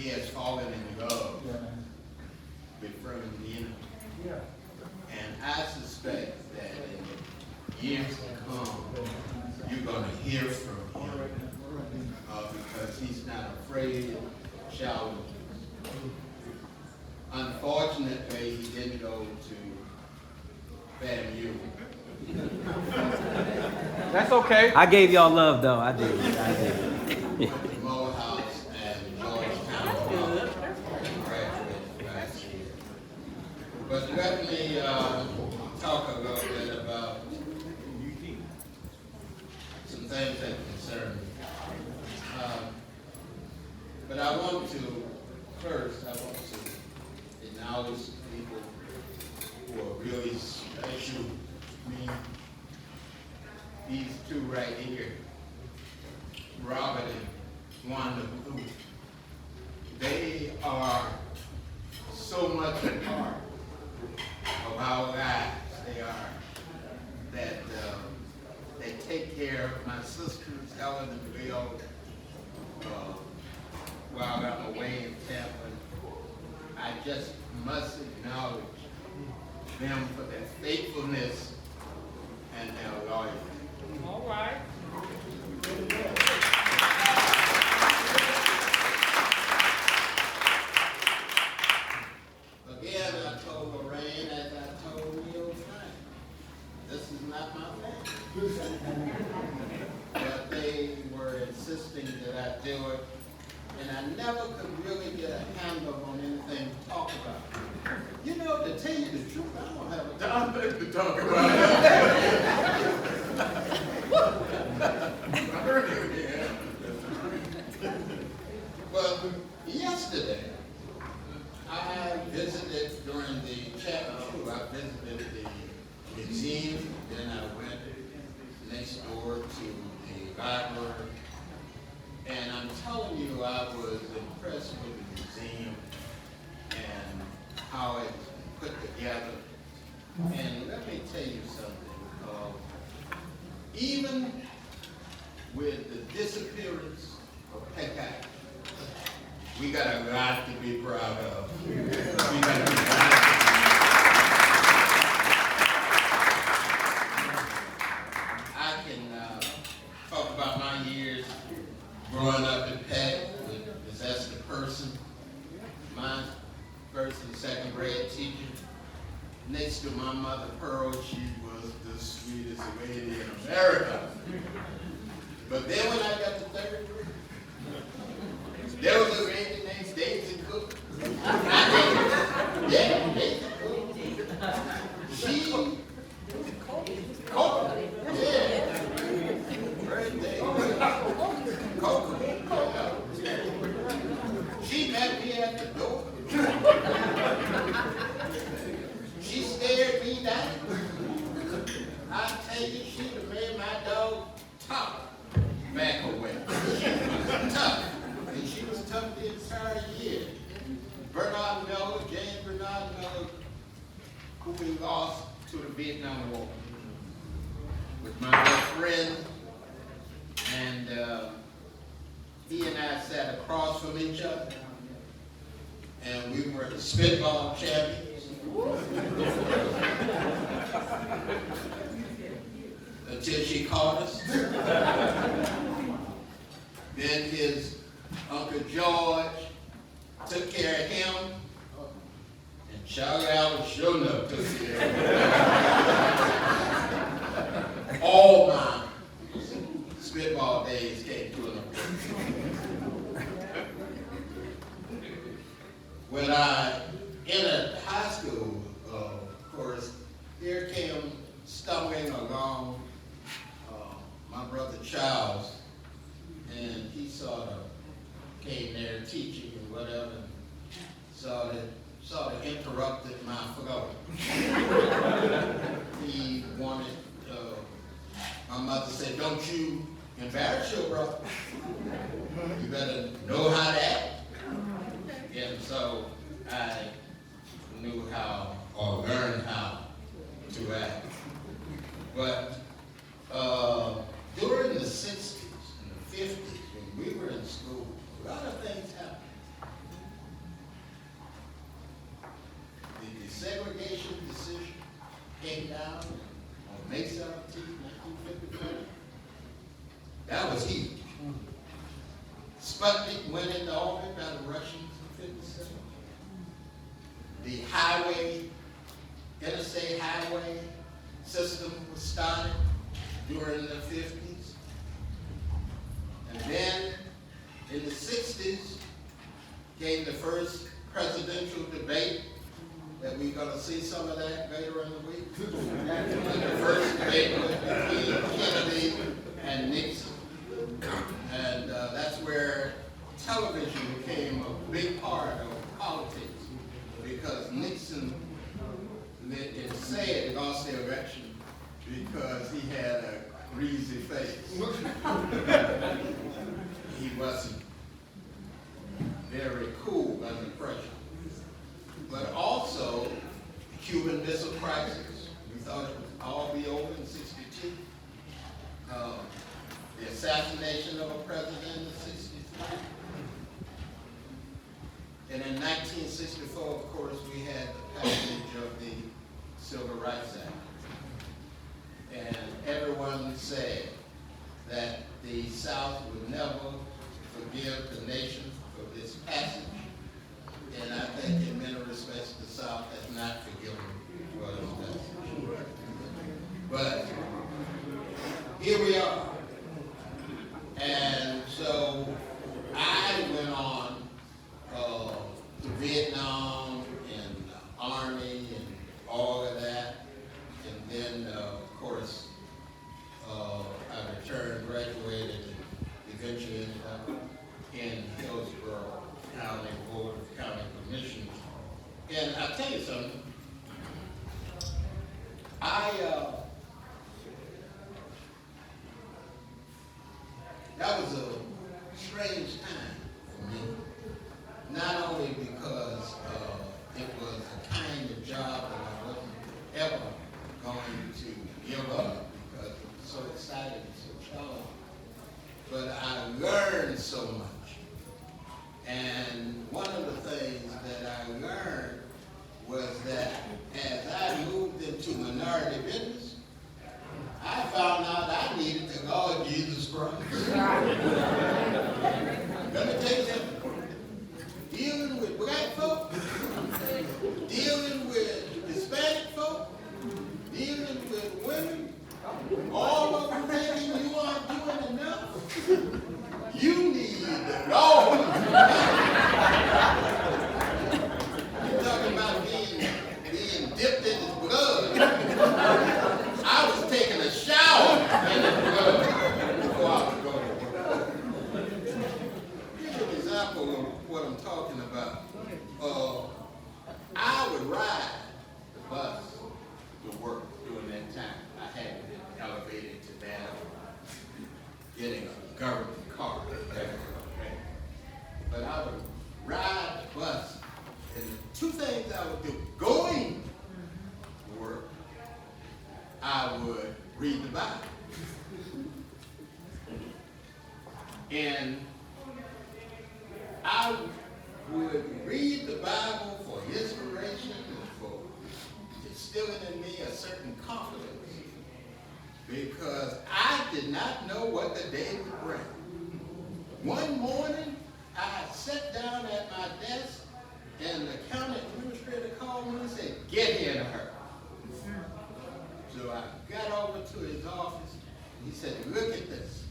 he has fallen in love with Fernandina. And I suspect that in years to come, you're going to hear from him because he's not afraid to shout. Unfortunately, he didn't go to FAMU. That's okay. I gave y'all love though. I did. Morehouse and Georgetown graduated last year. But let me talk a little bit about some things that concern me. But I want to acknowledge people who are really special to me. These two right here, Robert and Wanda Blue, they are so much a part of our lives. They are that they take care of my sisters, Ellen and Bill, while I'm away in Tampa. I just must acknowledge them for their faithfulness and their loyalty. All right. Again, I told Lorraine, as I told Neil Frank, this is not my family. But they were insisting that I do it, and I never could really get a handle on anything to talk about. You know, to tell you the truth, I don't have a darn thing to talk about. Well, yesterday, I visited during the chapter 2, I visited the museum, then I went next door to the library, and I'm telling you, I was impressed with the museum and how it's put together. And let me tell you something. Even with the disappearance of Peck High, we got a lot to be proud of. We got a lot. I can talk about my years growing up in Peck with a disaster person. My first and second grade teacher. Next to my mother, Pearl, she was the sweetest lady in America. But then when I got to third grade, there was a lady named Daisy Cook. Yeah, Daisy Cook. She, Coco, yeah. Birthday. Coco. She met me at the door. She stared me down. I tell you, she'd have made my dog tough back away. She was tough. And she was tough the entire year. Bernard Miller, James Bernard Miller, who we lost to the Vietnam War, was my best friend. And he and I sat across from each other. And we were the spitball champions. Until she caught us. Then his Uncle George took care of him, and Charlie Allen sure enough took care of him. All my spitball days came to an end. When I entered high school, of course, here came stumbling along my brother Charles, and he sort of came there teaching and whatever, and sort of interrupted my flow. He wanted, my mother said, "Don't you embarrass your brother. You better know how to act." And so I knew how, or learned how to act. But during the 60s and the 50s, when we were in school, a lot of things happened. segregation decision came down on May 17, 1954. That was huge. Sputnik went into orbit by the Russians in 57. The highway, interstate highway system was started during the 50s. And then in the 60s came the first presidential debate that we're going to see some of that later in the week. And the first debate was between Kennedy and Nixon. And that's where television became a big part of politics, because Nixon said he lost the election because he had a greasy face. He wasn't very cool under pressure. But also, Cuban Missile Crisis. We thought it would all be over in 62. The assassination of a president in 63. And in 1964, of course, we had the passage of the Civil Rights Act. And everyone said that the South would never forgive the nation for this passage. And I think in many respects, the South has not forgiven for this passage. But here we are. And so I went on to Vietnam and the Army and all of that. And then, of course, I returned, graduated, and eventually ended up in Hillsborough County Board of County Commissioners. And I'll tell you something. That was a strange time for me. Not only because it was a kind of job that I wasn't ever going to give up because it was so exciting and so challenging, but I learned so much. And one of the things that I learned was that as I moved into minority business, I found out I needed the Lord Jesus Christ. Let me tell you something. Dealing with black folk, dealing with Hispanic folk, dealing with women, all of them thinking you aren't doing enough. You need the Lord. You're talking about being dipped in his blood. I was taking a shower in his blood before I was going to work. Give you an example of what I'm talking about. I would ride the bus to work during that time. I hadn't been elevated to that of getting a government car. But I would ride the bus, and the two things I would do, going to work, I would read the Bible. And I would read the Bible for inspiration and for instilling in me a certain confidence, because I did not know what the day would bring. One morning, I sat down at my desk, and the county administrator called me and said, "Get here in a hurry." So I got over to his office, and he said, "Look at this.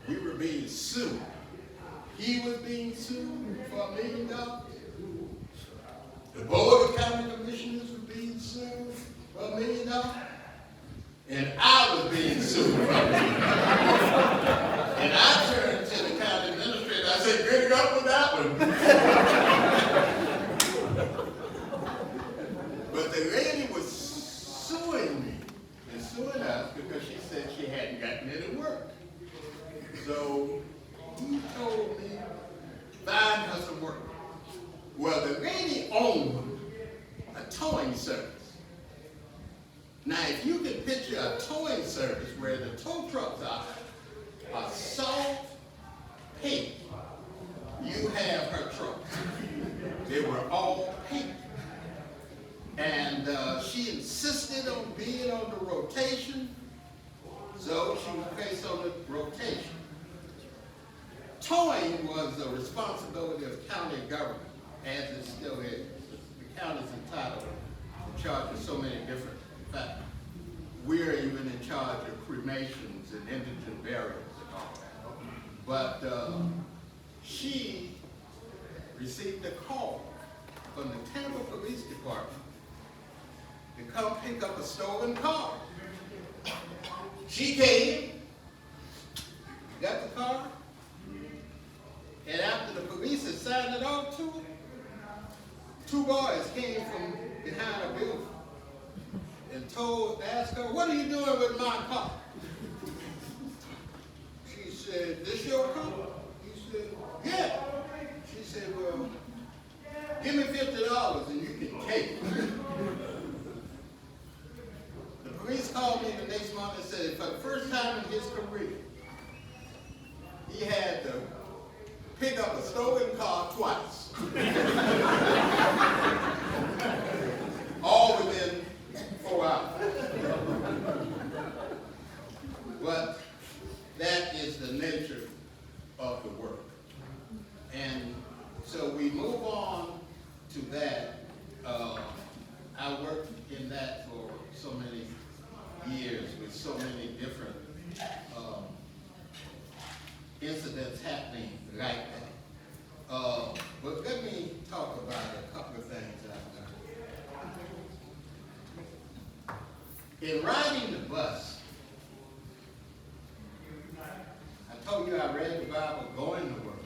We were being sued." He was being sued for $1 million. The Board of County Commissioners was being sued for $1 million. And I was being sued for $1 million. And I turned to the county administrator, I said, "Good to go with that one." But the lady was suing me and suing us because she said she hadn't gotten any work. So he told me, "Find her some work." Well, the lady owned a towing service. Now, if you can picture a towing service where the tow trucks are soft pink, you have her truck. on being on the rotation, so she was placed on the rotation. Towing was the responsibility of county government, as it still is. The county's entitled to charge of so many different factors. We're even in charge of cremations and indigent burials and all that. But she received a call from the Tampa Police Department to come pick up a stolen car. She came, got the car, and after the police had signed it off to her, two boys came from behind a building and asked her, "What are you doing with my car?" She said, "This your car?" He said, "Yeah." She said, "Well, give me $50 and you can take it." The police called me the next morning and said for the first time in his career, he had to pick up a stolen car twice. All within 4 hours. But that is the nature of the work. And so we move on to that. I worked in that for so many years with so many different incidents happening like that. But let me talk about a couple of things I've done. In riding the bus, I told you I read the Bible going to work.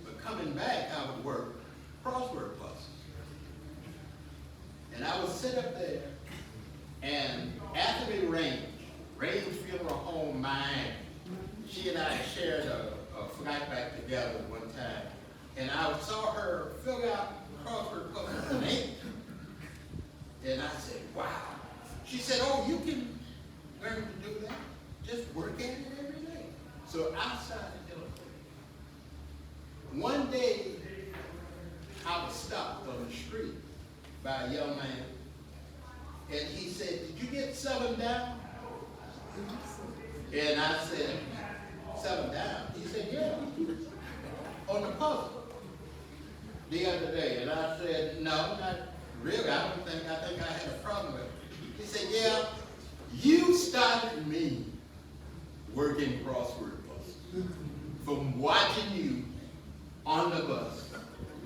But coming back, I would work crossword buses. And I would sit up there, and Anthony Range Funeral Home, Miami, she and I shared a flight back together one time, and I saw her fill out crossword puzzles in ink. And I said, "Wow." She said, "Oh, you can learn to do that. Just work at it every day." So I started doing it. One day, I was stopped on the street by a young man, and he said, "Did you get 7 down?" And I said, 7 down? He said, "Yeah, on the puzzle the other day." And I said, "No, not really. I think I had a problem with it." He said, "Yeah, you started me working crossword puzzles. From watching you on the bus,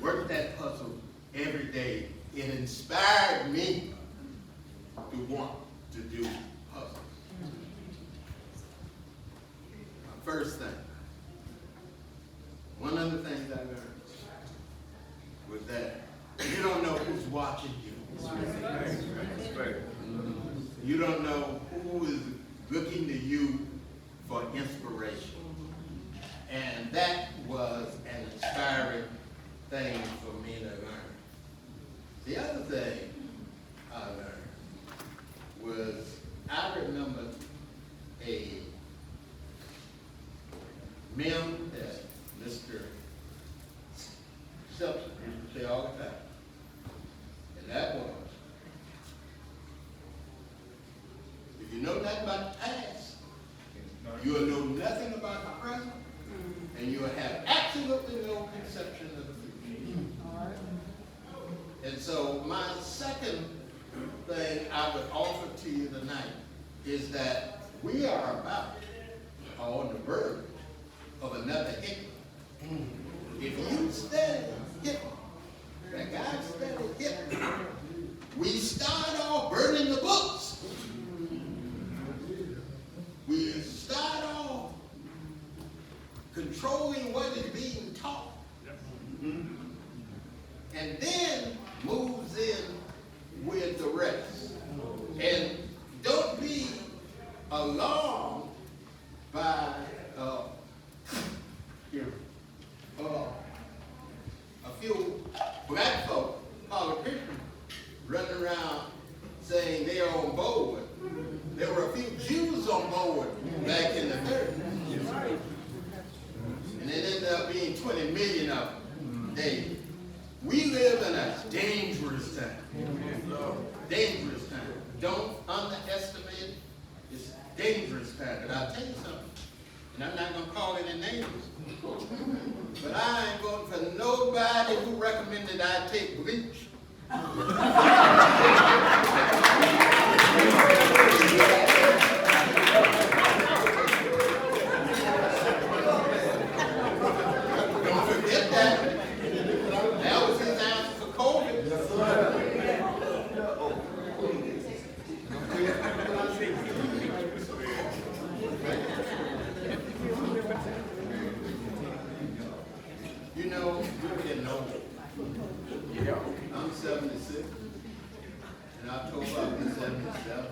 work that puzzle every day, it inspired me to want to do puzzles." First thing, one of the things I learned was that you don't know who's watching you. You don't know who is looking to you for inspiration. And that was an inspiring thing for me to learn. The other thing I learned was I remember a meme that Mr. Simpson used to say all the time. And that was, if you know nothing about the past, you will know nothing about the present, and you will have absolutely no conception of the future. And so my second thing I would offer to you tonight is that we are about, or on the verge of another hit. If you study hit, that guy studied hit, we start off burning the books. We start off controlling what is being taught. And then moves in with the rest. And don't be alarmed by a few black folk, politicians, running around saying they are on board. There were a few Jews on board back in the 30s. And it ended up being 20 million of them. We live in a dangerous time. Dangerous. already named us. But I ain't voting for nobody who recommended I take bleach. Don't forget that. That was his answer for COVID. You know, we're getting old. I'm 76. In October, I'll be 77.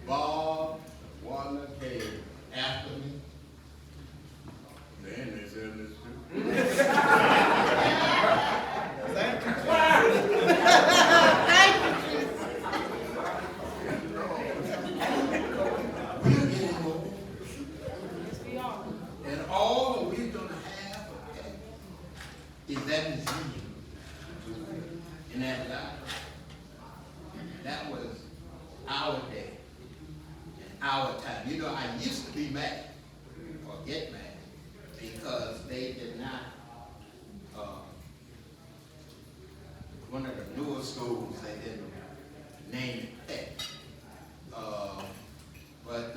Bob Warner came after me. Then they said this too. We're getting old. And all we're going to have is that museum in that life. That was our day and our time. You know, I used to be mad or get mad because they did not, one of the newer schools, they didn't name it Peck. But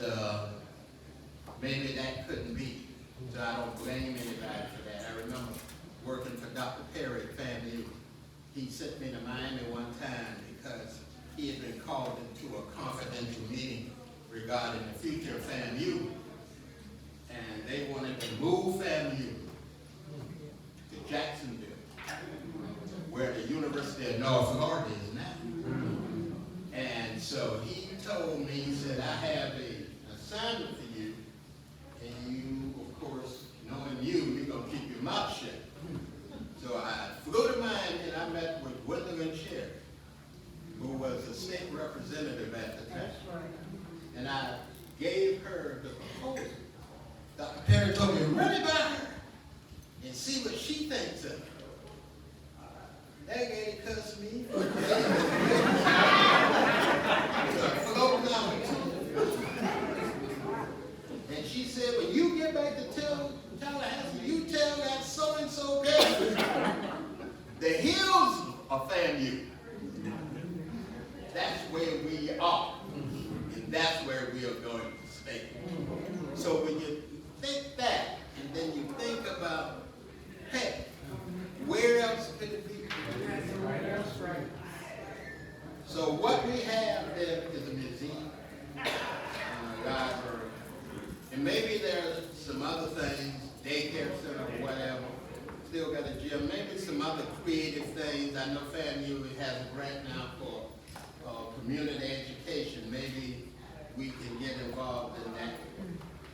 maybe that couldn't be. So I don't blame anybody for that. I remember working for Dr. Perry at FAMU. He sent me to Miami one time because he had been called into a confidential meeting regarding the future of FAMU. And they wanted to move FAMU to Jacksonville, where the University of North Florida is now. And so he told me, he said, I have an assignment for you, and you, of course, knowing you, you're going to keep your mouth shut. So I flew to Miami and I met with Gwendolyn Sherry, who was the state representative at the time. And I gave her the proposal. Dr. Perry told me, run it by her and see what she thinks of it. That lady cussed me. Floating out. And she said, when you get back to Tallahassee, you tell that so-and-so girl the hills of FAMU. That's where we are. And that's where we are going to stay. So when you think that, and then you think about, hey, where else could it be? So what we have there is a museum, a library, and maybe there's some other things, daycare center or whatever, still got a gym, maybe some other creative things. I know FAMU has a grant now for community education. Maybe we can get involved in that.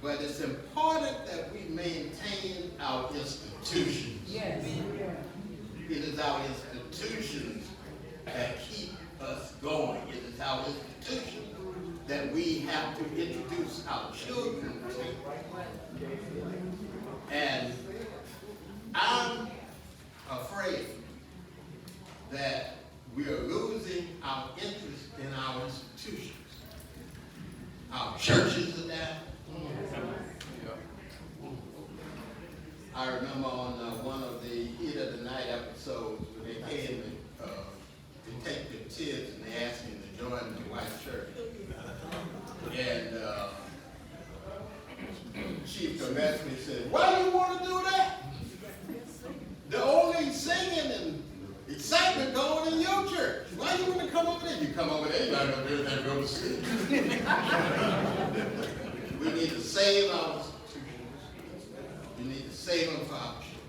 But it's important that we maintain our institutions. Yes. It is our institutions that keep us going. It is our institutions that we have to introduce our children to. And I'm afraid that we are losing our interest in our institutions. Our churches are down. I remember on one of the Heat of the Night episodes when they came to take the kids and they asked me to join the white church. And Chief Commander said, why do you want to do that? The only singing and excitement going in your church. Why do you want to come over there? You come over there, you're not going to do anything, go to sleep. We need to save our institutions. We need to save them for our children.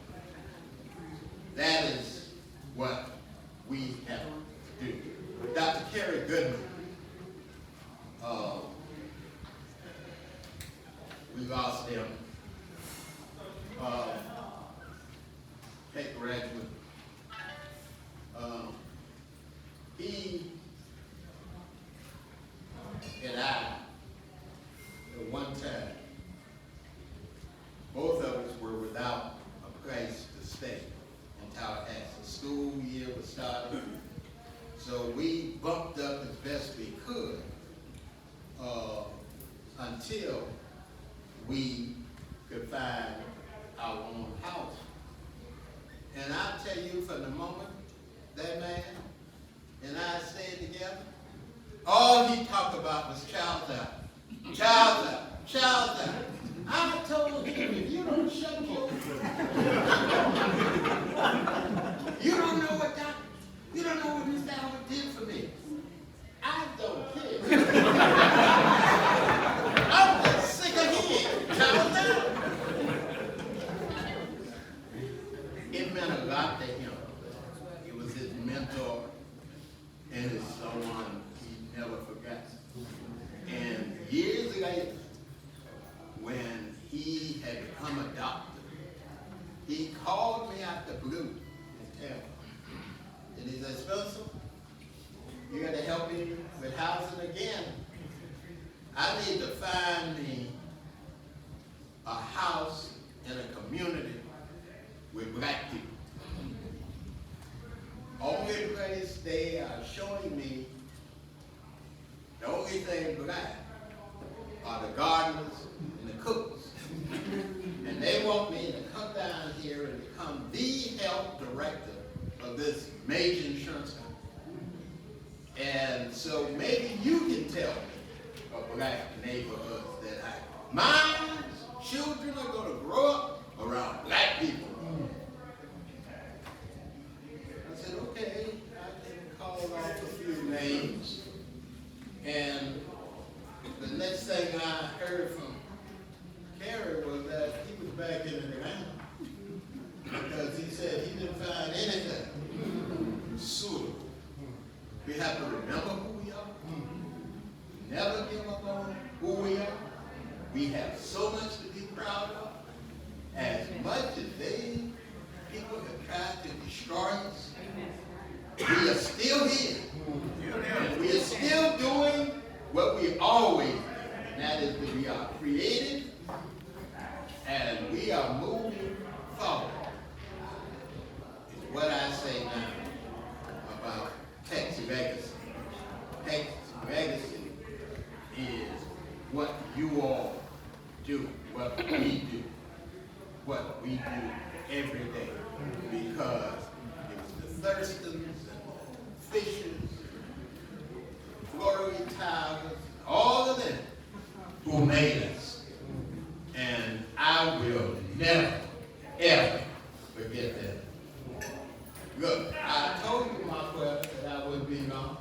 That is what we have to do. Dr. Kerry Goodman, we lost him. Peck graduate. He and I, at one time, both of us were without a place to stay in Tallahassee. School year was starting, so we bumped up as best we could until we could find our own house. And I tell you, from the moment that man and I stayed together, all he talked about was child's eye. Child's eye. Child's eye. I told him, if you don't shut your you don't know what that, you don't know what Mr. Albert did for me. I don't care. I'm just sick of hearing child's eye. It meant a lot to him. He was his mentor and it's someone he never forgot. And years later, when he had become a doctor, he called me out the blue in Tampa. And he said, Spencer, you got to help me with housing again. I need to find me a house in a community with black people. Only place they are showing me, the only thing black are the gardeners and the cooks. And they want me to come down here and become the health director of this major insurance company. And so maybe you can tell me of black neighborhoods that my children are going to grow up around black people. I said, okay, I can call off a few names. And the next thing I heard from Kerry was that he was back in Atlanta because he said he didn't find anything suitable. We have to remember who we are. Never give up on who we are. We have so much to be proud of. As much as people have tried to destroy us, we are still here. And we are still doing what we always do. And that is that we are creative and we are moving forward. It's what I say now about Texas legacy. Texas legacy is what you all do, what we do every day. Because it was the Thurstons and the Fishers, Florida Towers, all of them who made us. And I will never, ever forget that. Look, I told you, my brother, that I wouldn't be long.